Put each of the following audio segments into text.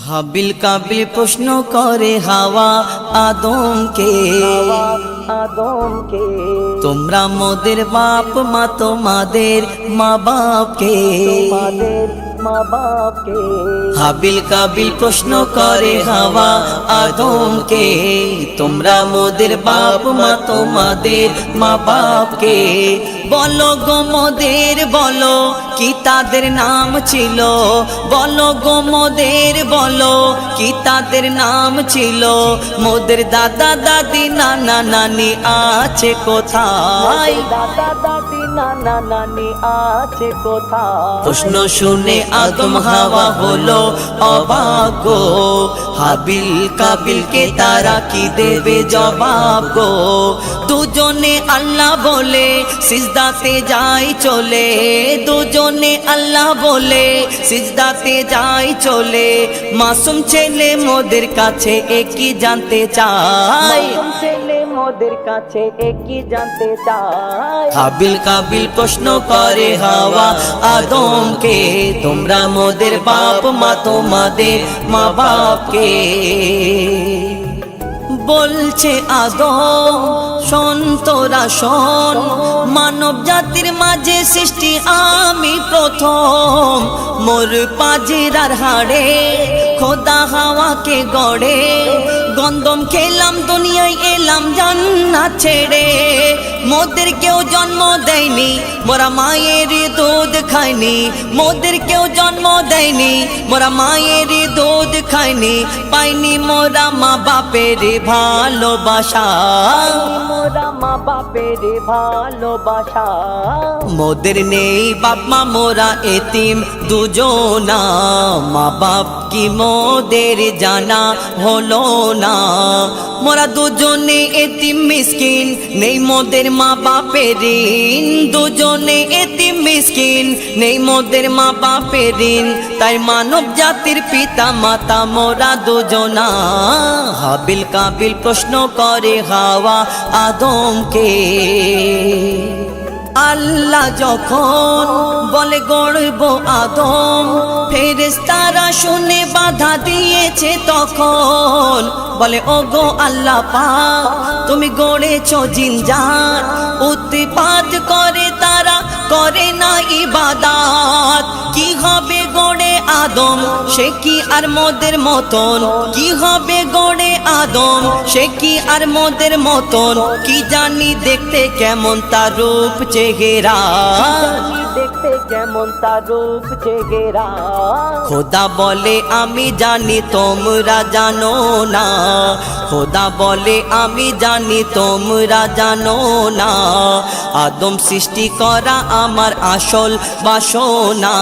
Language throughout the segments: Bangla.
হাবিল কাবিল প্রশ্ন করে হাওয়া আদমকে, তোমরা মোদের বাপ মা তোমাদের মা বাপকে। হাবিল কাবিল প্রশ্ন করে হাওয়া আদমকে, তোমরা মোদের বাপ মা তোমাদের মা বাপকে। বলো গো মোদের বলো কি তাদের নাম ছিল, বলো গো মোদের বলো কি তাদের নাম ছিল। মোদের দাদা দাদি নানা নানি আছে কোথায়, দাদা দাদি নানা নানি আছে কোথায়। প্রশ্ন শুনে আদম হাওয়া হলো অবাক গো, হাবিল কাবিলকে তারা কি দেবে জবাব গো। দুজনে আল্লাহ বলে সিজদাতে যাই চলে, দুজনে আল্লাহ বলে সিজদাতে যাই চলে। মাসুম ছেলে মোদের কাছে একই জানতে চায়, ছেলে মোদের কাছে একই জানতে চায়। হাবিল কাবিল প্রশ্ন করে হাওয়া আদমকে, তোমরা মোদের বাপ মা তোমাদের মা বাপকে। বলছে আদম শোন তোরা শোন, মানব জাতির মাঝে সৃষ্টি আমি প্রথম। মোর পাজরার হাড়ে খোদা হাওয়াকে গড়ে, গন্ধম খেলাম দুনিয়ায় এলাম জান্নাত ছেড়ে। মোদের কেউ জন্ম দেয়নি মোরা মায়ের দুধ খাইনি, মোদের কেউ জন্ম দেয়নি মোরা মায়ের দুধ খাইনি। পাইনি মোরা মা বাপের ভালোবাসা, মোরা মা বাপের ভালোবাসা। মোদের নেই বাপ মা মোরা এতিম দুজনা, মা বাপ কি মোদের জানা হলো না। মোরা দুজনে এতিম মিসকিন নেই মোদের মা বাপের ঋণ, দুজনে এতিম মিসকিন নেই মোদের মা বাপের ঋণ। তাই মানব জাতির পিতা মাতা মোরা দুজনা। হাবিল কাবিল প্রশ্ন করে হাওয়া আদমকে, আল্লাহ যখন বলে গড়ব আদম, ফেরেশতারা শুনে বাধা দিয়েছে তখন। বলে ওগো আল্লাহ পাক তুমি গড়েছ জিনজাত, উৎপাত করে তারা করে না ইবাদত। কি হবে গড়ে আদম সে কি আর মোদের মতন, কি হবে গড়ে আদম সে কি আর মোদের মতন। কি জানি দেখতে কেমন তার রূপ চেহারা, দেখতে কেমন তার রূপ চেহারা। খোদা বলে আমি জানি তোমরা জানো না, খোদা বলে আমি জানি তোমরা জানো না। আদম সৃষ্টি করা আমার আসল বাসনা,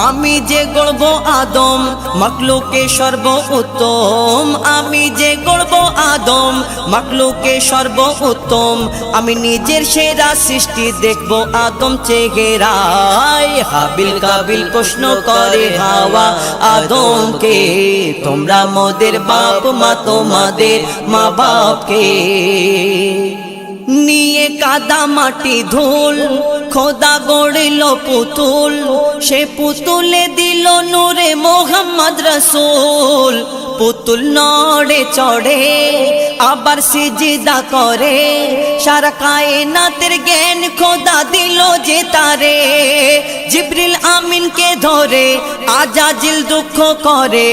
আমি যে গড়ব আদম মাখলুকে সর্ব উত্তম। আমি যে গড়ব আদম মাখলুকে সর্ব উত্তম। আমি নিজের সেরা সৃষ্টি দেখব আদম চেহারায়। হাবিল কাবিল প্রশ্ন করে হাওয়া আদমকে, তোমরা মোদের বাপ মা তোমাদের মা বাপকে। নিয়ে কাদা মাটি ধুল খোদা গড়িল পুতুল, সে পুতুলে দিল নূরে মোহাম্মদ রসুল। পুতুল নড়ে চড়ে আবার সিজদা করে, সারা কায়নাতের জ্ঞান খোদা দিল যে তারে। জিবরিল আমিনকে ধরে আজাজিল দুঃখ করে,